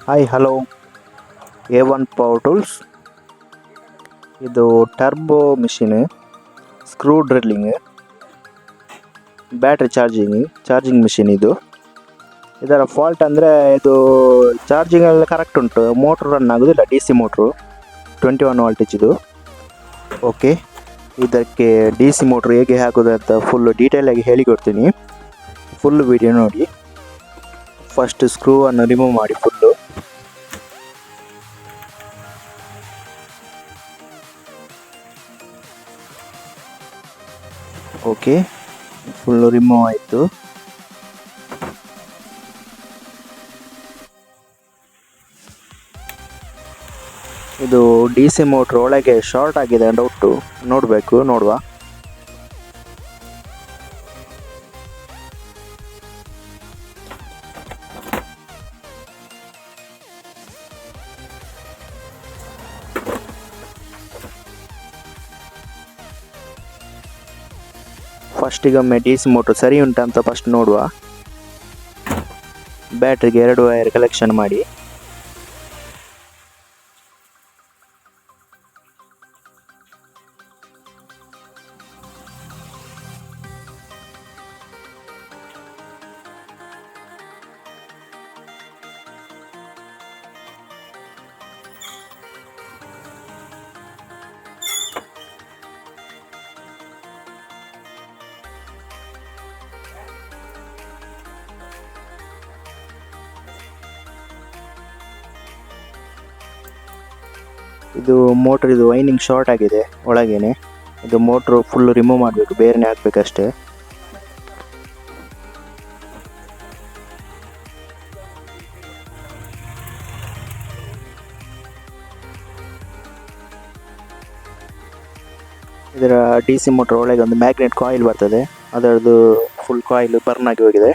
Hi hello A1 power tools. ಇದು turbo machine, screw drilling, battery charging machine. ಇದರ fault ಅಂದರೆ ಇದು charging ಎಲ್ಲ ಕರೆಕ್ಟ್ ಉಂಟು, ಮೋಟ್ರ್ ರನ್ ಆಗೋದಿಲ್ಲ. DC ಮೋಟ್ರು 21 ವೋಲ್ಟೇಜ್ ಇದು. ಓಕೆ, ಇದಕ್ಕೆ DC ಮೋಟ್ರ್ ಹೇಗೆ ಹಾಕೋದು ಅಂತ ಫುಲ್ಲು ಡೀಟೇಲಾಗಿ ಹೇಳಿಕೊಡ್ತೀನಿ. ಫುಲ್ ವಿಡಿಯೋ ನೋಡಿ. ಫಸ್ಟ್ ಸ್ಕ್ರೂವನ್ನು ರಿಮೂವ್ ಮಾಡಿ ಫುಲ್ಲು. ಓಕೆ, ಫುಲ್ಲು ರಿಮೂವ್ ಆಯಿತು. ಇದು DC ಮೋಟ್ರ್ ಒಳಗೆ ಶಾರ್ಟ್ ಆಗಿದೆ ಡೌಟು, ನೋಡುವ. ಫಸ್ಟಿಗೊಮ್ಮೆ DC ಮೋಟ್ರ್ ಸರಿ ಉಂಟಾ ಅಂತ ಫಸ್ಟ್ ನೋಡುವ. ಬ್ಯಾಟ್ರಿಗೆ 2 ವೈರ್ ಕಲೆಕ್ಷನ್ ಮಾಡಿ. ಇದು ಮೋಟ್ರ್ ಇದು ವೈನಿಂಗ್ ಶಾರ್ಟ್ ಆಗಿದೆ ಒಳಗೇನೆ. ಇದು ಮೋಟ್ರು ಫುಲ್ಲು ರಿಮೂವ್ ಮಾಡಬೇಕು, ಬೇರೆನೇ ಹಾಕಬೇಕಷ್ಟೇ. ಇದರ DC ಮೋಟ್ರ್ ಒಳಗೆ ಒಂದು ಮ್ಯಾಗ್ನೆಟ್ ಕಾಯಿಲ್ ಬರ್ತದೆ, ಅದರದ್ದು ಫುಲ್ ಕಾಯಿಲ್ ಬರ್ನ್ ಆಗಿ ಹೋಗಿದೆ.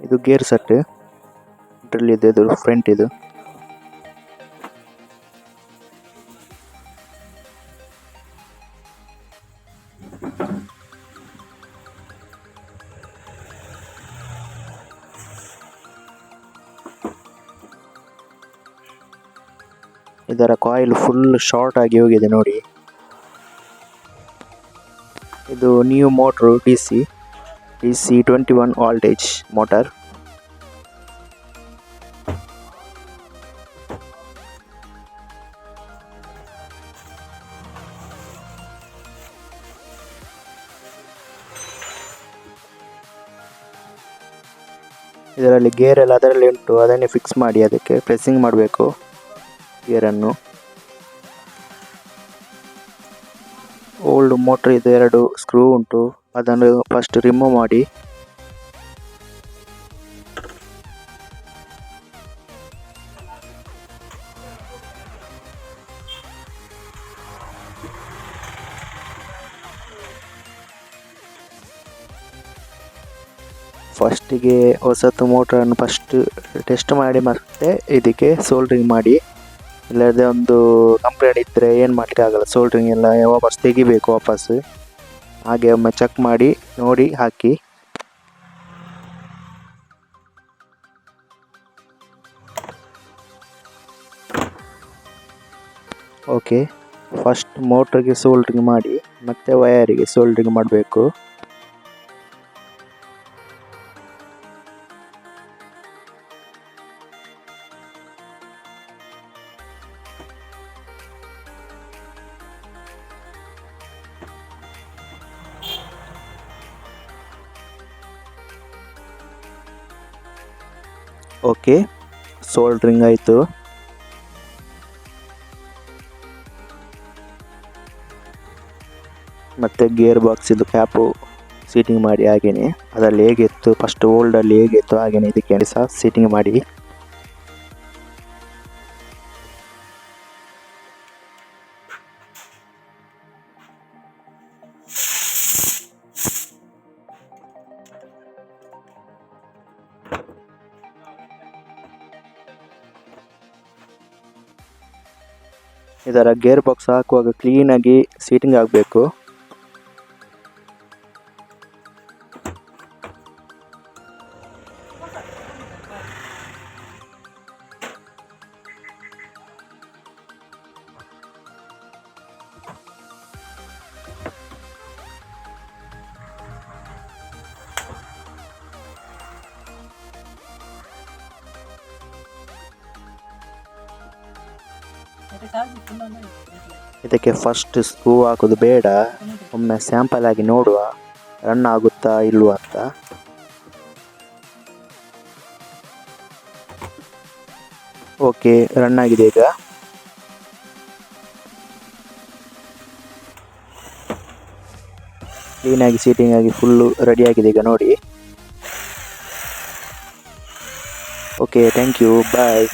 ಇದು ಗೇರ್ ಸೆಟ್ ಡ್ರಿಲ್ ಇದೆ, ಇದು ಫ್ರಂಟ್. ಇದು ಇದರ ಕಾಯಿಲ್ ಫುಲ್ ಶಾರ್ಟ್ ಆಗಿ ಹೋಗಿದೆ ನೋಡಿ. ಇದು new motor DC 21 voltage motor. ಇದರಲ್ಲಿ ಗೇರ್ ಎಲ್ಲ ಅದರಲ್ಲಿ ಉಂಟು, ಅದನ್ನೇ ಫಿಕ್ಸ್ ಮಾಡಿ ಅದಕ್ಕೆ ಪ್ರೆಸ್ಸಿಂಗ್ ಮಾಡಬೇಕು ಗೇರನ್ನು. ಓಲ್ಡ್ ಮೋಟ್ರ್ ಇದು 2 ಸ್ಕ್ರೂ ಉಂಟು, ಅದನ್ನು ಫಸ್ಟ್ ರಿಮೂವ್ ಮಾಡಿ. ಫಸ್ಟಿಗೆ ಹೊಸತು ಮೋಟ್ರನ್ನು ಫಸ್ಟ್ ಟೆಸ್ಟ್ ಮಾಡಿ ಮತ್ತೆ ಇದಕ್ಕೆ ಸೋಲ್ಡ್ರಿಂಗ್ ಮಾಡಿ. ಇಲ್ಲದೆ ಒಂದು ಕಂಪ್ಲೇಂಟ್ ಇದ್ದರೆ ಏನು ಮಾಡಲಿಕ್ಕೆ ಆಗಲ್ಲ, ಸೋಲ್ಡ್ರಿಂಗ್ ಎಲ್ಲ ವಾಪಸ್ ತೆಗಿಬೇಕು ವಾಪಸ್ಸು. ಹಾಗೆ ಒಮ್ಮೆ ಚೆಕ್ ಮಾಡಿ ನೋಡಿ ಹಾಕಿ. ಓಕೆ, ಫಸ್ಟ್ ಮೋಟ್ರಿಗೆ ಸೋಲ್ಡ್ರಿಂಗ್ ಮಾಡಿ ಮತ್ತೆ ವಯರಿಗೆ ಸೋಲ್ಡ್ರಿಂಗ್ ಮಾಡಬೇಕು. ಓಕೆ, ಸೋಲ್ಡ್ರಿಂಗ್ ಆಯಿತು. ಮತ್ತು ಗೇರ್ ಬಾಕ್ಸ್ ಇದು ಕ್ಯಾಪು ಸೀಟಿಂಗ್ ಮಾಡಿ ಹಾಗೆಯೇ ಅದರಲ್ಲಿ ಹೇಗಿತ್ತು ಫಸ್ಟ್ ಓಲ್ಡಲ್ಲಿ ಹೇಗಿತ್ತು ಹಾಗೆಯೇ ಇದಕ್ಕೆ ಸಹ ಸೀಟಿಂಗ್ ಮಾಡಿ. ಇದರ ಗೇರ್ ಬಾಕ್ಸ್ ಹಾಕುವಾಗ ಕ್ಲೀನಾಗಿ ಸೀಟಿಂಗ್ ಆಗಬೇಕು. ಇದಕ್ಕೆ ಫಸ್ಟ್ ಸ್ಕ್ರೂ ಹಾಕೋದು ಬೇಡ, ಒಮ್ಮೆ ಸ್ಯಾಂಪಲ್ ಆಗಿ ನೋಡುವ ರನ್ ಆಗುತ್ತಾ ಇಲ್ವಾ ಅಂತ. ಓಕೆ, ರನ್ ಆಗಿದೆ. ಈಗ ಕ್ಲೀನಾಗಿ ಸೀಟಿಂಗ್ ಆಗಿ ಫುಲ್ಲು ರೆಡಿ ಆಗಿದೆ ಈಗ ನೋಡಿ. Okay, thank you, bye.